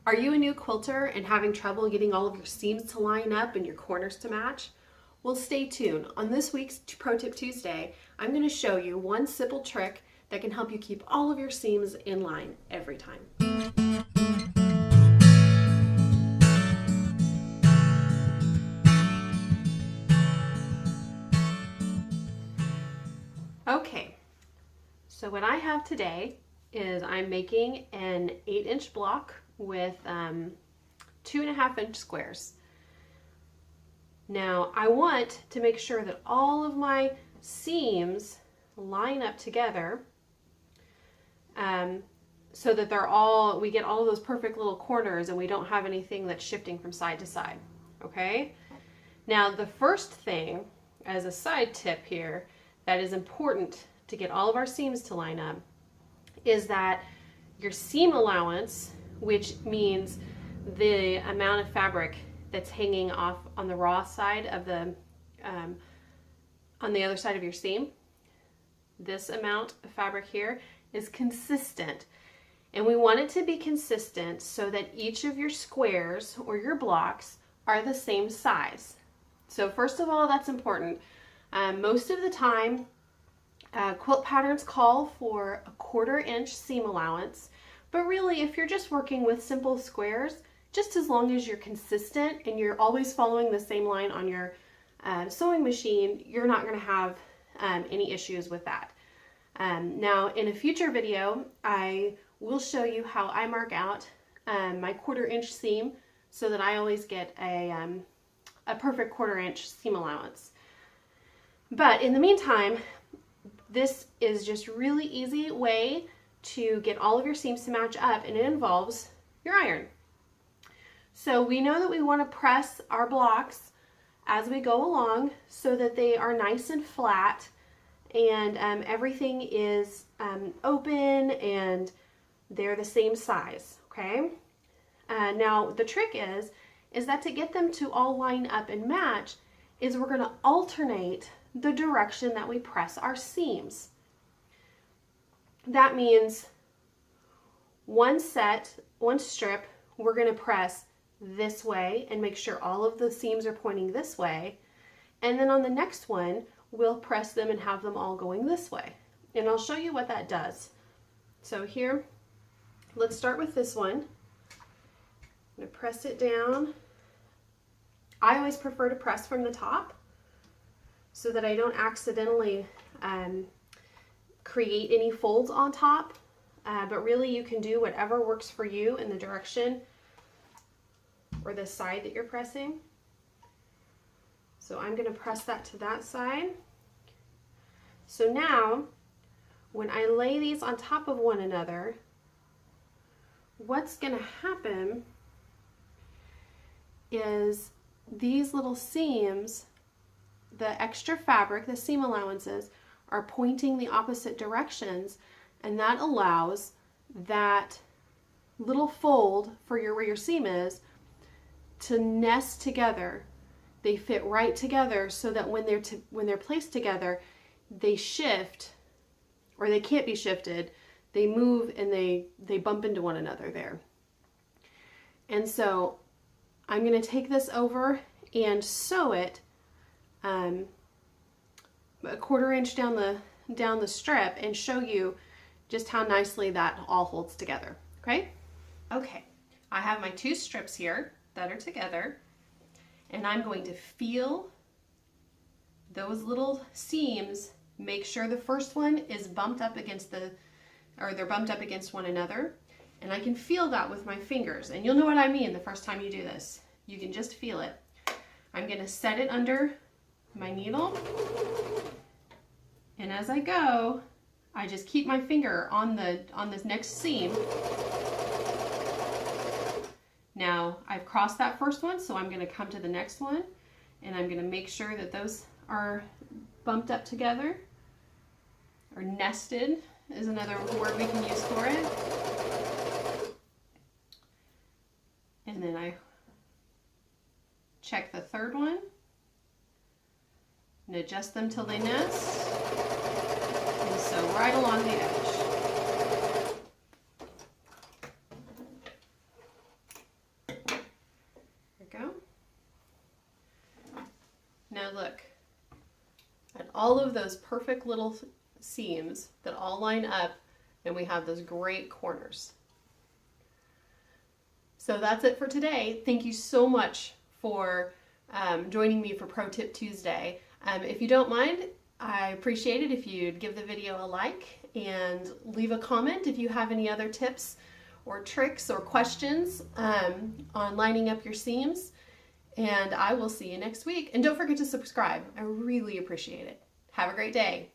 Are you a new quilter and having trouble getting all of your seams to line up and your corners to match? Well, stay tuned. On this week's Pro Tip Tuesday, I'm going to show you one simple trick that can help you keep all of your seams in line every time. Okay, so what I have today is I'm making an 8-inch block with 2.5-inch squares. Now I want to make sure that all of my seams line up together so that we get all of those perfect little corners and we don't have anything that's shifting from side to side. Okay? Now the first thing, as a side tip here, that is important to get all of our seams to line up is that your seam allowance, which means the amount of fabric that's hanging off on the raw side of the, on the other side of your seam, this amount of fabric here is consistent. And we want it to be consistent so that each of your squares or your blocks are the same size. So first of all, that's important. Most of the time, quilt patterns call for a 1/4 inch seam allowance, but really if you're just working with simple squares, just as long as you're consistent and you're always following the same line on your sewing machine, you're not going to have any issues with that. Now in a future video, I will show you how I mark out my 1/4 inch seam so that I always get a perfect 1/4 inch seam allowance. But in the meantime, this is just really easy way to get all of your seams to match up, and it involves your iron. So we know that we want to press our blocks as we go along so that they are nice and flat and everything is open and they're the same size, okay? Now the trick is that to get them to all line up and match is we're going to alternate the direction that we press our seams. That means one strip, we're going to press this way and make sure all of the seams are pointing this way. And then on the next one, we'll press them and have them all going this way. And I'll show you what that does. So here, let's start with this one. I'm going to press it down. I always prefer to press from the top so that I don't accidentally create any folds on top. But really you can do whatever works for you in the direction or the side that you're pressing. So I'm going to press that to that side. So now when I lay these on top of one another, what's going to happen is these little seams, the extra fabric, the seam allowances, are pointing the opposite directions, and that allows that little fold for where your seam is to nest together. They fit right together so that when they're placed together, they shift, or they can't be shifted. They move and they bump into one another there. And so I'm going to take this over and sew it a 1/4 inch down the strip and show you just how nicely that all holds together. Okay? Okay, I have my 2 strips here that are together, and I'm going to feel those little seams. Make sure the first one is bumped up against they're bumped up against one another, and I can feel that with my fingers, and you'll know what I mean the first time you do this. You can just feel it. I'm going to set it under my needle, and as I go, I just keep my finger on this next seam. Now I've crossed that first one, so I'm going to come to the next one, and I'm going to make sure that those are bumped up together, or nested is another word we can use for it. And then I check the third one and adjust them till they nest, and sew right along the edge. Now look at all of those perfect little seams that all line up, and we have those great corners. So that's it for today. Thank you so much for joining me for Pro Tip Tuesday. If you don't mind, I appreciate it if you'd give the video a like and leave a comment if you have any other tips or tricks or questions on lining up your seams. And I will see you next week. And don't forget to subscribe. I really appreciate it. Have a great day.